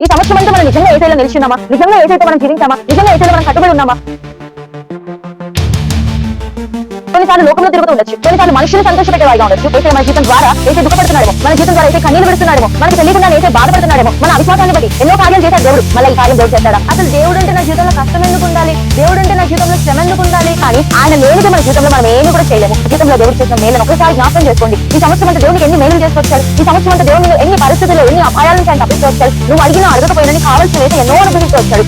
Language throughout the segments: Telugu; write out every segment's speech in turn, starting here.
ఈ సంవత్సరం అంతా మనం నిజంగా ఏసైలో నిలిచిన్నామా? నిజంగా ఏసైతో మనం జీవించామా? నిజంగా ఏసైలో మనం కట్టుబడి ఉన్నామా? కొన్నిసార్లు లోకంలో తిరుగుతూ ఉండొచ్చు, కొన్నిసార్లు మనుషులు సంతోషపెట్టేవాడిగా ఉండొచ్చు. ఏసై మన జీవితం ద్వారా ఏసై దుఃఖపడుతున్నాడేమో, మన జీవితం ద్వారా ఏసై కన్నీళ్లు పెడుతున్నాడేమో, మనకి తెలియకుండా ఏసై బాధపడుతున్నాడేమో. మన అవిశ్వాసాన్ని బట్టి ఎన్నో కార్యాలు చేశాడు దేవుడు, మళ్ళీ ఈ కార్యం దేవుడు చేస్తాడా? అసలు దేవుడు అంటే నా జీవితంలో కష్టం ఎందుకు ఉండాలి? దేవుడు అంటే నా జీవితంలో శ్రమ ఎందుకు ఉండాలి? కానీ ఆయన లేనిది మన జీవితంలో మనం ఏమి కూడా చేయలేము. జీవితంలో దేవుడు చేసిన మేలను ఒకసారి జ్ఞాపకం చేసుకోండి. ఈ సంవత్సరం అంతా దేవునికి ఎన్ని మేలు చేసుకొచ్చాడు, ఈ సంవత్సరం అంతా దేవుడు ఎన్ని పరిస్థితుల్లో ఎన్ని అపాయాల నుంచి ఆయన తప్పించి వచ్చాడు. నువ్వు అడిగినా అడగకపోయినా కావాల్సిన అయితే ఎన్నో అనుభవించి వచ్చాడు.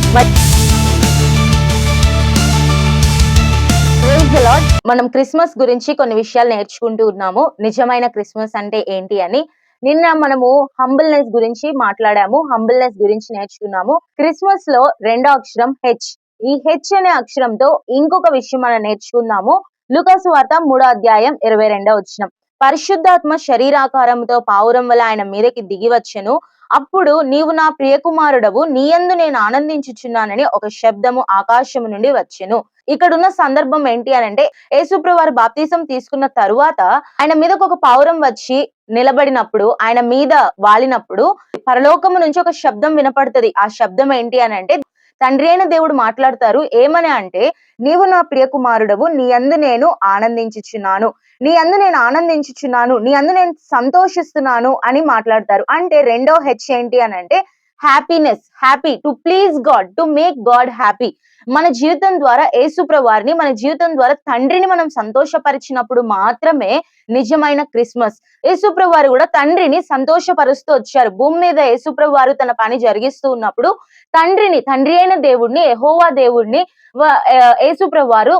మనం క్రిస్మస్ గురించి కొన్ని విషయాలు నేర్చుకుంటూ ఉన్నాము. నిజమైన క్రిస్మస్ అంటే ఏంటి అని. నిన్న మనము హంబుల్నెస్ గురించి మాట్లాడాము, హంబుల్నెస్ గురించి నేర్చుకున్నాము. క్రిస్మస్ లో రెండో అక్షరం హెచ్. ఈ హెచ్ అనే అక్షరంతో ఇంకొక విషయం మనం నేర్చుకుందాము. లూకాసు వార్త 3:22 వచనం. పరిశుద్ధాత్మ శరీరాకారంతో పావురం వల్ల ఆయన మీదకి దిగి వచ్చెను. అప్పుడు నీవు నా ప్రియకుమారుడవు, నీ యందు నేను ఆనందించుచున్నానని ఒక శబ్దము ఆకాశము నుండి వచ్చెను. ఇక్కడున్న సందర్భం ఏంటి అని అంటే, యేసుప్రభు వారు బాప్తిసం తీసుకున్న తరువాత ఆయన మీదకు ఒక పావురం వచ్చి నిలబడినప్పుడు, ఆయన మీద వాలినప్పుడు పరలోకము నుంచి ఒక శబ్దం వినపడుతుంది. ఆ శబ్దం ఏంటి అని అంటే, తండ్రి అయిన దేవుడు మాట్లాడతారు. ఏమని అంటే, నీవు నా ప్రియకుమారుడవు, నీ యందు నేను ఆనందించుచున్నాను, నీ యందు నేను ఆనందించుచున్నాను, నీ యందు నేను సంతోషిస్తున్నాను అని మాట్లాడతారు. అంటే రెండో హెచ్ ఏంటి అని అంటే happiness, happy, to please God, to make God happy. మన జీవితం ద్వారా యేసుప్రభు వారిని, మన జీవితం ద్వారా తండ్రిని మనం సంతోషపరిచినప్పుడు మాత్రమే నిజమైన క్రిస్మస్. యేసుప్రభు వారు కూడా తండ్రిని సంతోషపరుస్తూ వచ్చారు. భూమి మీద యేసుప్రభు వారు తన పని జరిగిస్తూ ఉన్నప్పుడు తండ్రి అయిన దేవుడిని, యెహోవా దేవుడిని యేసుప్రభు వారు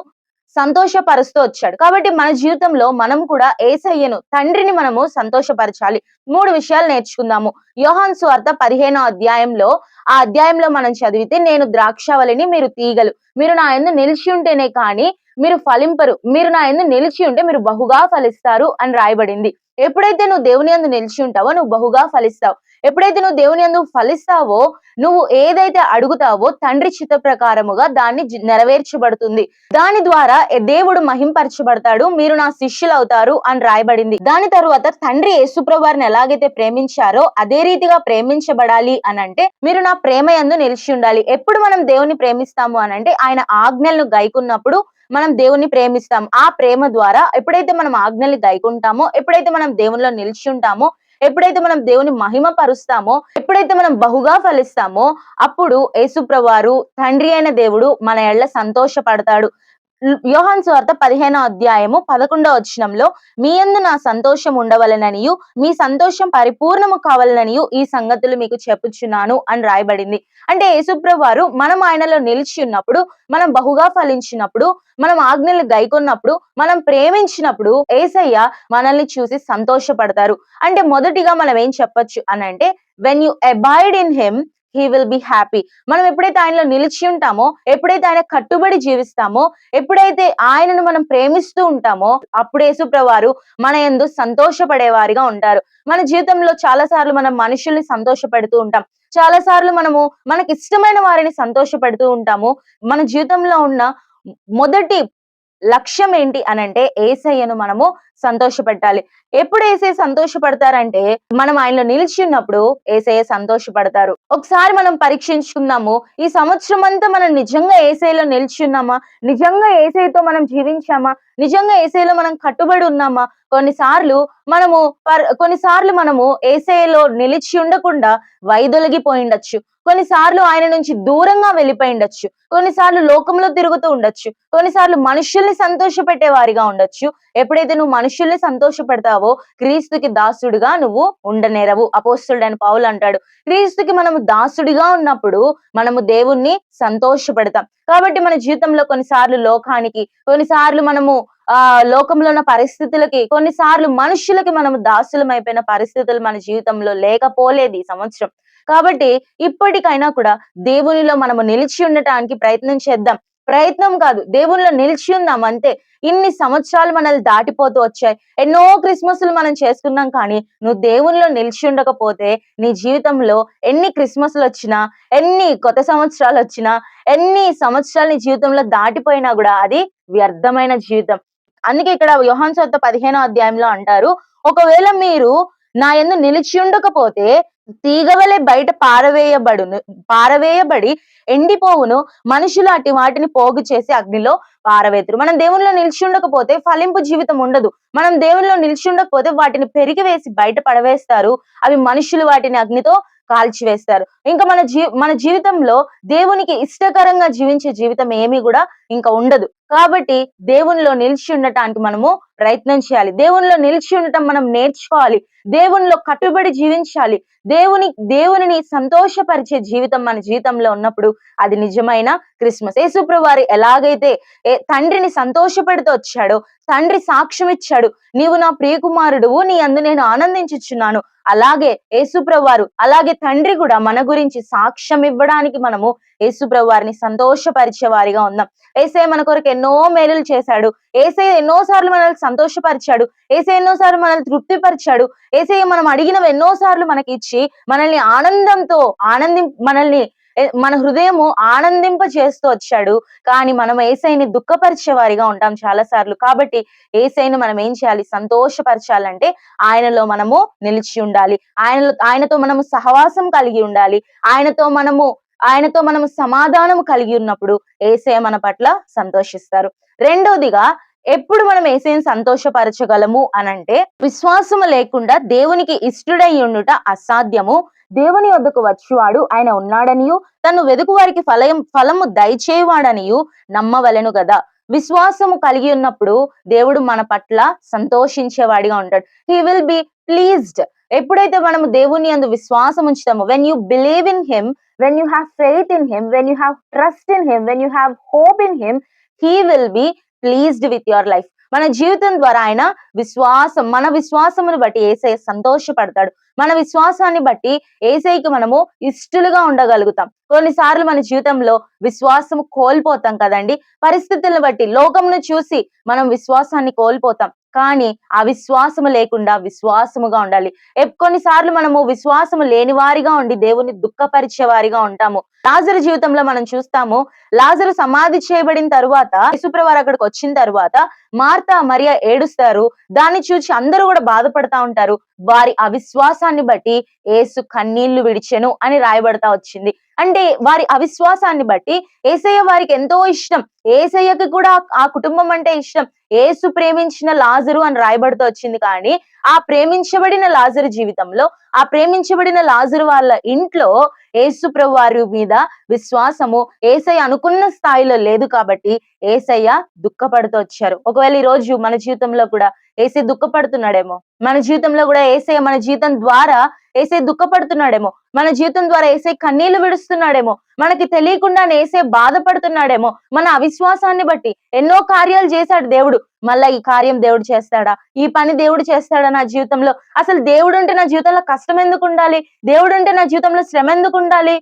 సంతోషపరుస్తూ వచ్చాడు. కాబట్టి మన జీవితంలో మనం కూడా యేసయ్యను, తండ్రిని మనము సంతోషపరచాలి. 3 విషయాలు నేర్చుకుందాము. యోహాను సువార్త 15వ అధ్యాయంలో, ఆ అధ్యాయంలో మనం చదివితే, నేను ద్రాక్షావళిని, మీరు తీగలు, మీరు నా యందు నిలిచి ఉంటేనే కానీ మీరు ఫలింపరు, మీరు నా యందు నిలిచి ఉంటే మీరు బహుగా ఫలిస్తారు అని రాయబడింది. ఎప్పుడైతే నువ్వు దేవుని యందు నిలిచి ఉంటావో నువ్వు బహుగా ఫలిస్తావు. ఎప్పుడైతే నువ్వు దేవుని యందు ఫలిస్తావో, నువ్వు ఏదైతే అడుగుతావో తండ్రి చిత్త ప్రకారముగా దాన్ని నెరవేర్చబడుతుంది. దాని ద్వారా దేవుడు మహింపరచబడతాడు, మీరు నా శిష్యులు అవుతారు అని రాయబడింది. దాని తరువాత తండ్రి యేసుప్రభు వారిని ఎలాగైతే ప్రేమించారో అదే రీతిగా ప్రేమించబడాలి అని అంటే, మీరు నా ప్రేమ యందు నిలిచి ఉండాలి. ఎప్పుడు మనం దేవుని ప్రేమిస్తాము అని అంటే, ఆయన ఆజ్ఞలను గైకున్నప్పుడు మనం దేవుని ప్రేమిస్తాం. ఆ ప్రేమ ద్వారా ఎప్పుడైతే మనం ఆజ్ఞల్ని గైకుంటామో, ఎప్పుడైతే మనం దేవునిలో నిలిచి ఉంటామో, ఎప్పుడైతే మనం దేవుని మహిమ పరుస్తామో, ఎప్పుడైతే మనం బహుగా ఫలిస్తామో, అప్పుడు యేసుప్రభు వారు, తండ్రి అయిన దేవుడు మన ఎడల సంతోషపడతాడు. యోహాను సువార్త 15వ అధ్యాయము 11వ వచనంలో, మీ యందు నా సంతోషం ఉండవలెననియు, మీ సంతోషం పరిపూర్ణము కావాలననియు ఈ సంగతులు మీకు చెప్పుచున్నాను అని రాయబడింది. అంటే యేసుప్రభు వారు మనం ఆయనలో నిలిచి ఉన్నప్పుడు, మనం బహుగా ఫలించినప్పుడు, మనం ఆజ్ఞలు గైకొన్నప్పుడు, మనం ప్రేమించినప్పుడు యేసయ్య మనల్ని చూసి సంతోషపడతారు. అంటే మొదటిగా మనం ఏం చెప్పొచ్చు అని అంటే, when you abide in him he will be happy. మనం ఎప్పుడైతే ఆయనలో నిలిచి ఉంటామో, ఎప్పుడైతే ఆయన కట్టుబడి జీవిస్తామో, ఎప్పుడైతే ఆయనను మనం ప్రేమిస్తూ ఉంటామో, అప్పుడు యేసుప్రభు వారు మన యందు సంతోషపడేవారిగా ఉంటారు. మన జీవితంలో చాలా సార్లు మనం మనుషుల్ని సంతోషపెడుతూ ఉంటాం. చాలా సార్లు మనము మనకి ఇష్టమైన వారిని సంతోషపెడుతూ ఉంటాము. మన జీవితంలో ఉన్న మొదటి లక్ష్యం ఏంటి అనంటే, యేసయ్యను మనము సంతోషపెట్టాలి. ఎప్పుడు యేసయ్య సంతోషపడతారంటే, మనం ఆయనలో నిలిచి ఉన్నప్పుడు యేసయ్య సంతోషపడతారు. ఒకసారి మనం పరీక్షించుకుందాము. ఈ సంవత్సరం అంతా మనం నిజంగా యేసయ్యలో నిలిచి ఉన్నామా? నిజంగా యేసయ్యతో మనం జీవించామా? నిజంగా యేసయ్యలో మనం కట్టుబడి ఉన్నామా? కొన్నిసార్లు మనము యేసయ్యలో నిలిచి ఉండకుండా వైదొలిగిపోయిండొచ్చు. కొన్నిసార్లు ఆయన నుంచి దూరంగా వెళ్ళిపోయిండొచ్చు. కొన్నిసార్లు లోకంలో తిరుగుతూ ఉండొచ్చు. కొన్నిసార్లు మనుషుల్ని సంతోషపెట్టే వారిగా ఉండొచ్చు. ఎప్పుడైతే నువ్వు మనుషుల్ని సంతోషపెడతావో, క్రీస్తుకి దాసుడిగా నువ్వు ఉండనేరవు. అపోస్తలుడైన పౌలు అంటాడు, క్రీస్తుకి మనము దాసుడిగా ఉన్నప్పుడు మనము దేవుణ్ణి సంతోషపెడతాం. కాబట్టి మన జీవితంలో కొన్నిసార్లు లోకానికి, కొన్నిసార్లు మనము లోకంలో ఉన్న పరిస్థితులకి, కొన్నిసార్లు మనుషులకి మనము దాసులమైపోయిన పరిస్థితులు మన జీవితంలో లేకపోలేదు ఈ సంవత్సరం. కాబట్టి ఇప్పటికైనా కూడా దేవునిలో మనము నిలిచి ఉండటానికి ప్రయత్నం చేద్దాం. ప్రయత్నం కాదు, దేవునిలో నిలిచి ఉందాం అంతే. ఇన్ని సంవత్సరాలు మనల్ని దాటిపోతూ వచ్చాయి. ఎన్నో క్రిస్మస్లు మనం చేసుకున్నాం. కానీ నువ్వు దేవునిలో నిలిచి ఉండకపోతే నీ జీవితంలో ఎన్ని క్రిస్మస్లు వచ్చినా, ఎన్ని కొత్త సంవత్సరాలు వచ్చినా, ఎన్ని సంవత్సరాలు నీ జీవితంలో దాటిపోయినా కూడా అది వ్యర్థమైన జీవితం. అందుకే ఇక్కడ యోహాను సువార్త 15వ అధ్యాయంలో అంటారు, ఒకవేళ మీరు నా యందు నిలిచి ఉండకపోతే తీగవలె బయట పారవేయబడి ఎండిపోవును. మనుషులు అట్టి వాటిని పోగు చేసి అగ్నిలో పారవేతురు. మనం దేవునిలో నిలిచి ఉండకపోతే ఫలింపు జీవితం ఉండదు. మనం దేవునిలో నిలిచి ఉండకపోతే వాటిని పెరిగి వేసి బయట పడవేస్తారు. అవి మనుషులు వాటిని అగ్నితో కాల్చివేస్తారు. ఇంకా మన జీవితంలో దేవునికి ఇష్టకరంగా జీవించే జీవితం ఏమీ కూడా ఇంకా ఉండదు. కాబట్టి దేవునిలో నిలిచి ఉండటానికి మనము ప్రయత్నం చేయాలి. దేవునిలో నిలిచి ఉండటం మనం నేర్చుకోవాలి. దేవునిలో కట్టుబడి జీవించాలి. దేవునిని సంతోషపరిచే జీవితం మన జీవితంలో ఉన్నప్పుడు అది నిజమైన క్రిస్మస్. యేసుప్రభు వారు ఎలాగైతే తండ్రిని సంతోషపెడుతూ వచ్చాడో, తండ్రి సాక్ష్యం ఇచ్చాడు, నీవు నా ప్రియకుమారుడువు, నీ యందు నేను ఆనందించుచున్నాను. అలాగే యేసుప్రభు వారు, అలాగే తండ్రి కూడా మన గురించి సాక్ష్యం ఇవ్వడానికి మనము యేసుప్రభు వారిని సంతోషపరిచే వారిగా ఉందాం. యేసయ్య మన కొరకు ఎన్నో మేలులు చేశాడు. యేసయ్య ఎన్నోసార్లు మనల్ని సంతోషపరిచాడు. యేసయ్య ఎన్నోసార్లు మనల్ని తృప్తిపరిచాడు. యేసయ్య మనం అడిగినవి ఎన్నోసార్లు మనకి ఇచ్చి మనల్ని ఆనందంతో మనల్ని మన హృదయము ఆనందింప చేస్తూ వచ్చాడు. కానీ మనం యేసయ్యని దుఃఖపరిచే వారిగా ఉంటాం చాలా సార్లు. కాబట్టి యేసయ్యను మనం ఏం చేయాలి? సంతోషపరచాలంటే ఆయనలో మనము నిలిచి ఉండాలి. ఆయనతో మనము సహవాసం కలిగి ఉండాలి. ఆయనతో మనము సమాధానం కలిగి ఉన్నప్పుడు యేసయ్య మన పట్ల సంతోషిస్తారు. రెండోదిగా ఎప్పుడు మనం యేసయ్యని సంతోషపరచగలము అనంటే, విశ్వాసము లేకుండా దేవునికి ఇష్టడై ఉండుట అసాధ్యము. దేవుని వద్దకు వచ్చువాడు ఆయన ఉన్నాడనియు, తను వెదుకు వారికి ఫలము దయచేవాడనియు నమ్మవలెను గదా. విశ్వాసము కలిగి ఉన్నప్పుడు దేవుడు మన పట్ల సంతోషించేవాడిగా ఉంటాడు. He will be pleased. ఎప్పుడైతే మనము దేవుని యందు విశ్వాసం ఉంచుతామో, when you believe in him, when you have faith in him, when you have trust in him, when you have hope in him, he will be pleased with your life. మన జీవితం ద్వారా ఆయన మన విశ్వాసమును బట్టి యేసయ్య సంతోషపడతాడు. మన విశ్వాసాన్ని బట్టి యేసయ్యకి మనము ఇష్టలుగా ఉండగలుగుతాం. కొన్నిసార్లు మన జీవితంలో విశ్వాసము కోల్పోతాం కదండి. పరిస్థితులను బట్టి, లోకంను చూసి మనం విశ్వాసాన్ని కోల్పోతాం. కానీ ఆ విశ్వాసము లేకుండా విశ్వాసముగా ఉండాలి. కొన్నిసార్లు మనము విశ్వాసము లేని వారిగా ఉండి దేవుని దుఃఖపరిచే వారిగా ఉంటాము. లాజరు జీవితంలో మనం చూస్తాము. లాజరు సమాధి చేయబడిన తరువాత, యేసుప్రభు వారు అక్కడికి వచ్చిన తరువాత మార్తా మరియ ఏడుస్తారు. దాన్ని చూసి అందరూ కూడా బాధపడతా ఉంటారు. వారి అవిశ్వాసాన్ని బట్టి యేసు కన్నీళ్లు విడిచెను అని రాయబడతా వచ్చింది. అంటే వారి అవిశ్వాసాన్ని బట్టి యేసయ్య వారికి ఎంతో ఇష్టం. యేసయ్యకి కూడా ఆ కుటుంబం అంటే ఇష్టం. యేసు ప్రేమించిన లాజరు అని రాయబడుతూ వచ్చింది. కానీ ఆ ప్రేమించబడిన లాజరు జీవితంలో, ఆ ప్రేమించబడిన లాజరు వాళ్ళ ఇంట్లో యేసు ప్రభు వారి మీద విశ్వాసము యేసయ్య అనుకున్న స్థాయిలో లేదు. కాబట్టి యేసయ్య దుఃఖపడుతూ వచ్చారు. ఒకవేళ ఈ రోజు మన జీవితంలో కూడా యేసయ్య దుఃఖపడుతున్నాడేమో. మన జీవితంలో కూడా యేసయ్య మన జీవితం ద్వారా యేసయ్య దుఃఖపడుతున్నాడేమో. మన జీవితం ద్వారా యేసయ్య కన్నీళ్లు విడుస్తున్నాడేమో. మనకి తెలియకుండానే యేసయ్య బాధపడుతున్నాడేమో. మన అవిశ్వాసాన్ని బట్టి ఎన్నో కార్యాలు చేశాడు దేవుడు. మళ్ళా ఈ కార్యం దేవుడు చేస్తాడా? ఈ పని దేవుడు చేస్తాడా నా జీవితంలో? అసలు దేవుడు అంటే నా జీవితంలో కష్టం ఎందుకు ఉండాలి? దేవుడు అంటే నా జీవితంలో శ్రమ ఎందుకు ఉండాలి?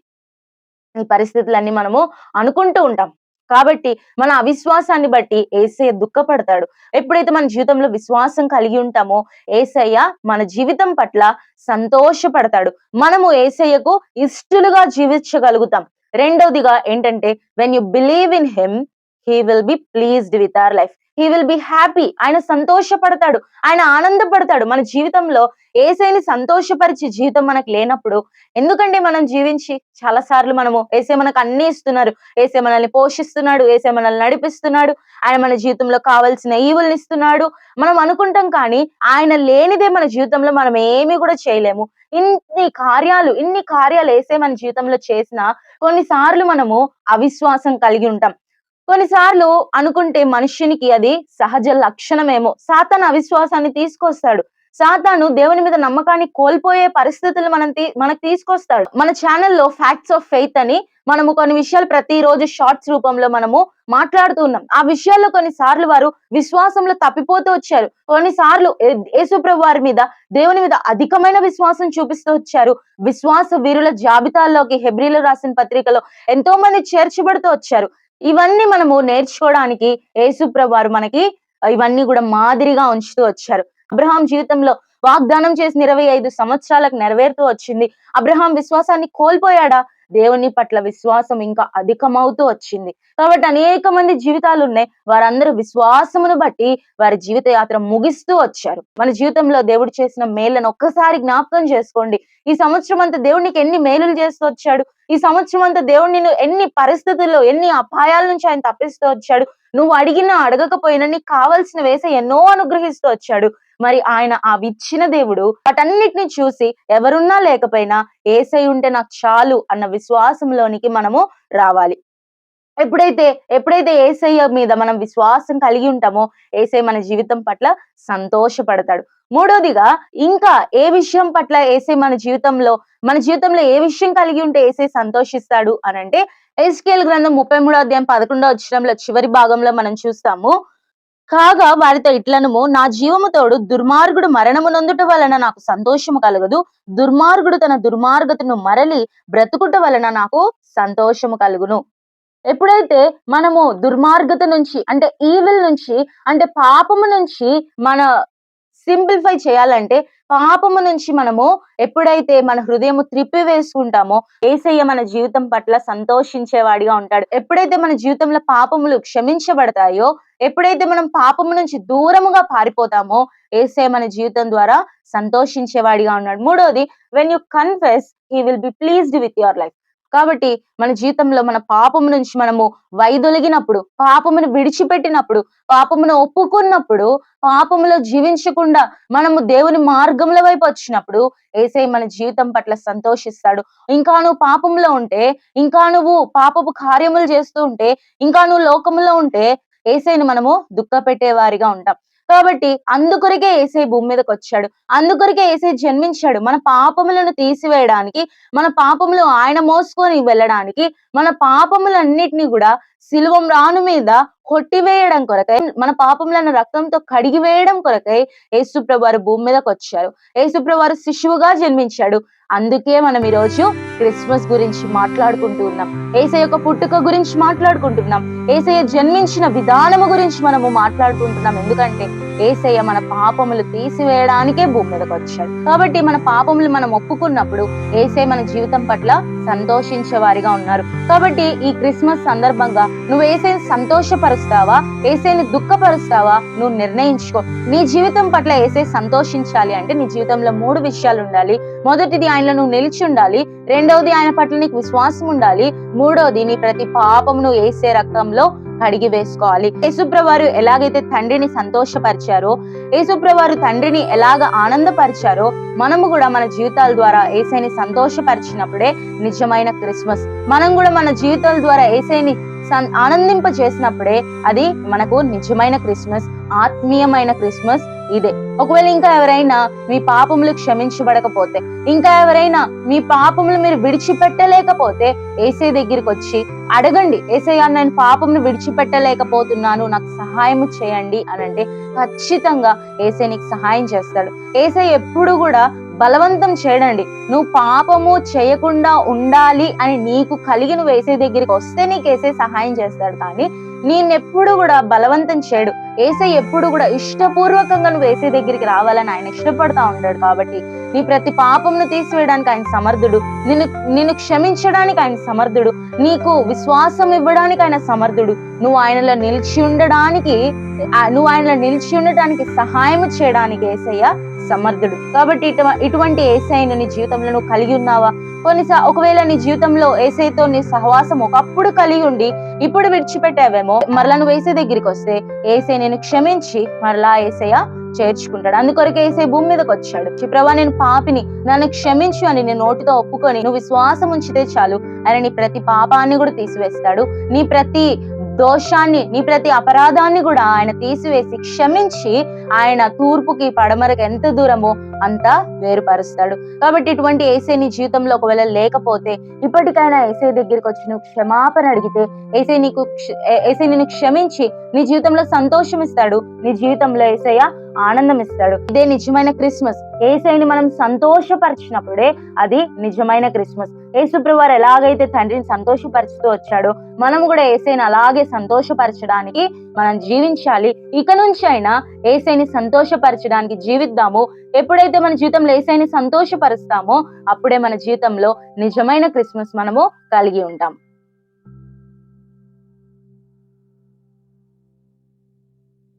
ఈ పరిస్థితులన్నీ మనము అనుకుంటూ ఉంటాం. కాబట్టి మన అవిశ్వాసాన్ని బట్టి యేసయ్య దుఃఖపడతాడు. ఎప్పుడైతే మన జీవితంలో విశ్వాసం కలిగి ఉంటామో యేసయ్య మన జీవితం పట్ల సంతోషపడతాడు. మనము యేసయ్యకు ఇష్టలుగా జీవించగలుగుతాం. రెండవదిగా ఏంటంటే, when you believe in him, he will be pleased with our life. He will be happy. ఆయన సంతోషపడతాడు, ఆయన ఆనందపడతాడు. మన జీవితంలో యేసయ్యని సంతోషపరిచే జీవితం మనకు లేనప్పుడు ఎందుకంటే మనం జీవించి చాలా సార్లు మనము యేసయ్య మనకు అన్ని ఇస్తున్నారు, యేసయ్య మనల్ని పోషిస్తున్నాడు, యేసయ్య మనల్ని నడిపిస్తున్నాడు, ఆయన మన జీవితంలో కావాల్సిన ఈవుల్ని ఇస్తున్నాడు మనం అనుకుంటాం. కానీ ఆయన లేనిదే మన జీవితంలో మనం ఏమీ కూడా చేయలేము. ఇన్ని కార్యాలు యేసయ్య మన జీవితంలో చేసినా కొన్నిసార్లు మనము అవిశ్వాసం కలిగి ఉంటాం. కొన్నిసార్లు అనుకుంటే మనుష్యునికి అది సహజ లక్షణమేమో. సాతాను అవిశ్వాసాన్ని తీసుకొస్తాడు. సాతాను దేవుని మీద నమ్మకాన్ని కోల్పోయే పరిస్థితులు మనకు తీసుకొస్తాడు. మన ఛానల్లో ఫ్యాక్ట్స్ ఆఫ్ ఫెయిత్ అని మనము కొన్ని విషయాలు ప్రతిరోజు షార్ట్స్ రూపంలో మనము మాట్లాడుతూ ఉన్నాం. ఆ విషయాల్లో కొన్నిసార్లు వారు విశ్వాసంలో తప్పిపోతూ వచ్చారు. కొన్నిసార్లు యేసుప్రభు వారి మీద, దేవుని మీద అధికమైన విశ్వాసం చూపిస్తూ వచ్చారు. విశ్వాస వీరుల జాబితాల్లోకి హెబ్రీయులకు రాసిన పత్రికలో ఎంతో మంది చేర్చబడుతూ వచ్చారు. ఇవన్నీ మనము నేర్చుకోవడానికి యేసుప్రభు వారు మనకి ఇవన్నీ కూడా మాదిరిగా ఉంచుతూ వచ్చారు. అబ్రహాం జీవితంలో వాగ్దానం చేసిన 25 సంవత్సరాలకు నెరవేరుతూ వచ్చింది. అబ్రహాం విశ్వాసాన్ని కోల్పోయాడా? దేవుని పట్ల విశ్వాసం ఇంకా అధికమవుతూ వచ్చింది. కాబట్టి అనేక మంది జీవితాలు ఉన్నాయి. వారందరూ విశ్వాసమును బట్టి వారి జీవిత యాత్ర ముగిస్తూ వచ్చారు. మన జీవితంలో దేవుడు చేసిన మేళ్లను ఒక్కసారి జ్ఞాపకం చేసుకోండి. ఈ సంవత్సరం అంతా దేవుడు నీకు ఎన్ని మేలులు చేస్తూ వచ్చాడు. ఈ సంవత్సరం అంతా దేవుడు నిన్ను ఎన్ని పరిస్థితుల్లో, ఎన్ని అపాయాల నుంచి ఆయన తప్పిస్తూ వచ్చాడు. నువ్వు అడిగినా అడగకపోయినా నీకు కావాల్సిన వేస ఎన్నో అనుగ్రహిస్తూ వచ్చాడు. మరి ఆయన ఇచ్చిన దేవుడు వాటన్నిటిని చూసి ఎవరున్నా లేకపోయినా యేసయ్య ఉంటే నాకు చాలు అన్న విశ్వాసంలోనికి మనము రావాలి. ఎప్పుడైతే యేసయ్య మీద మనం విశ్వాసం కలిగి ఉంటామో యేసయ్య మన జీవితం పట్ల సంతోషపడతాడు. మూడోదిగా ఇంకా ఏ విషయం పట్ల యేసయ్య మన జీవితంలో ఏ విషయం కలిగి ఉంటే యేసయ్య సంతోషిస్తాడు అనంటే, యెహెజ్కేలు గ్రంథం 33వ అధ్యాయం 11వ వచనంలో చివరి భాగంలో మనం చూస్తాము. కాగా వారితో ఇట్లనము, నా జీవము తోడు దుర్మార్గుడు మరణము నొందుట వలన నాకు సంతోషము కలగదు. దుర్మార్గుడు తన దుర్మార్గతను మరలి బ్రతుకుట వలన నాకు సంతోషము కలుగును. ఎప్పుడైతే మనము దుర్మార్గత నుంచి అంటే ఈవిల్ నుంచి అంటే పాపము నుంచి మన సింప్లిఫై చేయాలంటే, పాపము నుంచి మనము ఎప్పుడైతే మన హృదయము త్రిప్పివేసుకుంటామో యేసయ్య మన జీవితం పట్ల సంతోషించేవాడిగా ఉంటాడు. ఎప్పుడైతే మన జీవితంలో పాపములు క్షమించబడతాయో, ఎప్పుడైతే మనం పాపము నుంచి దూరముగా పారిపోతామో యేసయ్య మన జీవితం ద్వారా సంతోషించేవాడిగా ఉన్నాడు. మూడోది, when you confess he will be pleased with your life. కాబట్టి మన జీవితంలో మన పాపము నుంచి మనము వైదొలిగినప్పుడు, పాపమును విడిచిపెట్టినప్పుడు, పాపమును ఒప్పుకున్నప్పుడు, పాపములో జీవించకుండా మనము దేవుని మార్గముల వైపు వచ్చినప్పుడు యేసయ్య మన జీవితం పట్ల సంతోషిస్తాడు. ఇంకా నువ్వు పాపంలో ఉంటే, ఇంకా నువ్వు పాపపు కార్యములు చేస్తూ ఉంటే, ఇంకా నువ్వు లోకములో ఉంటే యేసయ్యను మనము దుఃఖపెట్టే వారిగా ఉంటాం. కాబట్టి అందుకొరకే యేసయ్య భూమి మీదకి వచ్చాడు. అందుకొరకే యేసయ్య జన్మించాడు. మన పాపములను తీసివేయడానికి, మన పాపములు ఆయన మోసుకొని వెళ్ళడానికి, మన పాపములన్నిటినీ కూడా సిలువ మ్రాను మీద కొట్టివేయడం కొరకై, మన పాపములను రక్తంతో కడిగి వేయడం కొరకై యేసుప్రభు వారు భూమి మీదకి వచ్చారు. యేసుప్రభు వారు శిశువుగా జన్మించాడు. అందుకే మనం ఈరోజు క్రిస్మస్ గురించి మాట్లాడుకుంటూ ఉన్నాం. యేసయ్య యొక్క పుట్టుక గురించి మాట్లాడుకుంటున్నాం. యేసయ్య జన్మించిన విధానము గురించి మనము మాట్లాడుకుంటున్నాం. ఎందుకంటే యేసయ్య మన పాపములు తీసివేయడానికే భూమి మీదకి వచ్చాడు. కాబట్టి మన పాపములు మనం ఒప్పుకున్నప్పుడు యేసయ్య మన జీవితం పట్ల సంతోషించే వారిగా ఉన్నారు. కాబట్టి ఈ క్రిస్మస్ సందర్భంగా నువ్వు యేసయ్యని సంతోషపరుస్తావా, యేసయ్యని దుఃఖపరుస్తావా నువ్వు నిర్ణయించుకో. నీ జీవితం పట్ల యేసయ్య సంతోషించాలి అంటే నీ జీవితంలో 3 విషయాలు ఉండాలి. మొదటిది, ఆయనలో నువ్వు నిలిచి ఉండాలి. రెండవది, ఆయన పట్ల నీకు విశ్వాసం ఉండాలి. మూడవది, నీ ప్రతి పాపమును యేసయ్య రక్తంలో కడిగి వేసుకోవాలి. యేసుప్రభువారు ఎలాగైతే తండ్రిని సంతోషపరిచారో, యేసుప్రభువారు తండ్రిని ఎలాగ ఆనందపరిచారో, మనము కూడా మన జీవితాల ద్వారా యేసయ్యని సంతోషపరిచినప్పుడే నిజమైన క్రిస్మస్. మనం కూడా మన జీవితాల ద్వారా యేసయ్యని ఆనందింప చేసినప్పుడే అది మనకు నిజమైన క్రిస్మస్, ఆత్మీయమైన క్రిస్మస్ ఇదే. ఒకవేళ ఇంకా ఎవరైనా మీ పాపములు క్షమించబడకపోతే, ఇంకా ఎవరైనా మీ పాపములు మీరు విడిచిపెట్టలేకపోతే యేసయ్య దగ్గరికి వచ్చి అడగండి, యేసయ్య నేను పాపమును విడిచిపెట్టలేకపోతున్నాను, నాకు సహాయం చేయండి అని అంటే ఖచ్చితంగా యేసయ్య నీకు సహాయం చేస్తాడు. యేసయ్య ఎప్పుడు కూడా బలవంతం చేయడండి. నువ్వు పాపము చేయకుండా ఉండాలి అని నీకు కలిగి నువ్వు యేసయ్య దగ్గరికి వస్తే నీకు యేసయ్య సహాయం చేస్తాడు. కానీ నేనెప్పుడు కూడా బలవంతం చేయడు. యేసయ్య ఎప్పుడు కూడా ఇష్టపూర్వకంగా నువ్వు యేసయ్య దగ్గరికి రావాలని ఆయన ఇష్టపడతా ఉంటాడు. కాబట్టి నీ ప్రతి పాపమును తీసివేయడానికి ఆయన సమర్థుడు, నిన్ను క్షమించడానికి ఆయన సమర్థుడు, నీకు విశ్వాసం ఇవ్వడానికి ఆయన సమర్థుడు. నువ్వు ఆయనలో నిలిచి ఉండటానికి సహాయం చేయడానికి యేసయ్య సమర్థుడు. కాబట్టి ఇటువంటి యేసయ్యను నీ జీవితంలో నువ్వు కలిగి ఉన్నావా? ఒకవేళ నీ జీవితంలో యేసయ్యతో నీ సహవాసం ఒకప్పుడు కలిగి ఉండి ఇప్పుడు విడిచిపెట్టావేమో, మరలా నువ్వు యేసయ్య దగ్గరికి వస్తే యేసయ్య నేను క్షమించి మరలా యేసయ్య చేర్చుకుంటాడు. అందుకొరకే యేసయ్య భూమి మీదకి వచ్చాడు. ప్రభువా నేను పాపిని, నన్ను క్షమించు అని నీ నోటితో ఒప్పుకొని నువ్వు విశ్వాసం ఉంచితే చాలు, ఆయన నీ ప్రతి పాపాన్ని కూడా తీసివేస్తాడు. నీ ప్రతి దోషాన్ని, నీ ప్రతి అపరాధాన్ని కూడా ఆయన తీసివేసి క్షమించి ఆయన తూర్పుకి పడమరకు ఎంత దూరమో అంత వేరుపరుస్తాడు. కాబట్టి ఇటువంటి యేసయ్య నీ జీవితంలో ఒకవేళ లేకపోతే ఇప్పటికైనా యేసయ్య దగ్గరికి వచ్చి నువ్వు క్షమాపణ అడిగితే యేసయ్య నిన్ను క్షమించి నీ జీవితంలో సంతోషం ఇస్తాడు, నీ జీవితంలో యేసయ్య ఆనందం ఇస్తాడు. ఇదే నిజమైన క్రిస్మస్. యేసయ్యని మనం సంతోషపరిచినప్పుడే అది నిజమైన క్రిస్మస్. యేసుప్రభువు వారు ఎలాగైతే తండ్రిని సంతోషపరుస్తూ వచ్చాడో మనం కూడా యేసయ్యని అలాగే సంతోషపరచడానికి మనం జీవించాలి. ఇక నుంచి అయినా యేసయ్యని ఏసైని సంతోషపరచడానికి జీవిద్దాము. ఎప్పుడైతే మన జీవితంలో ఏసైని సంతోషపరుస్తామో అప్పుడే మన జీవితంలో నిజమైన క్రిస్మస్ మనము కలిగి ఉంటాం.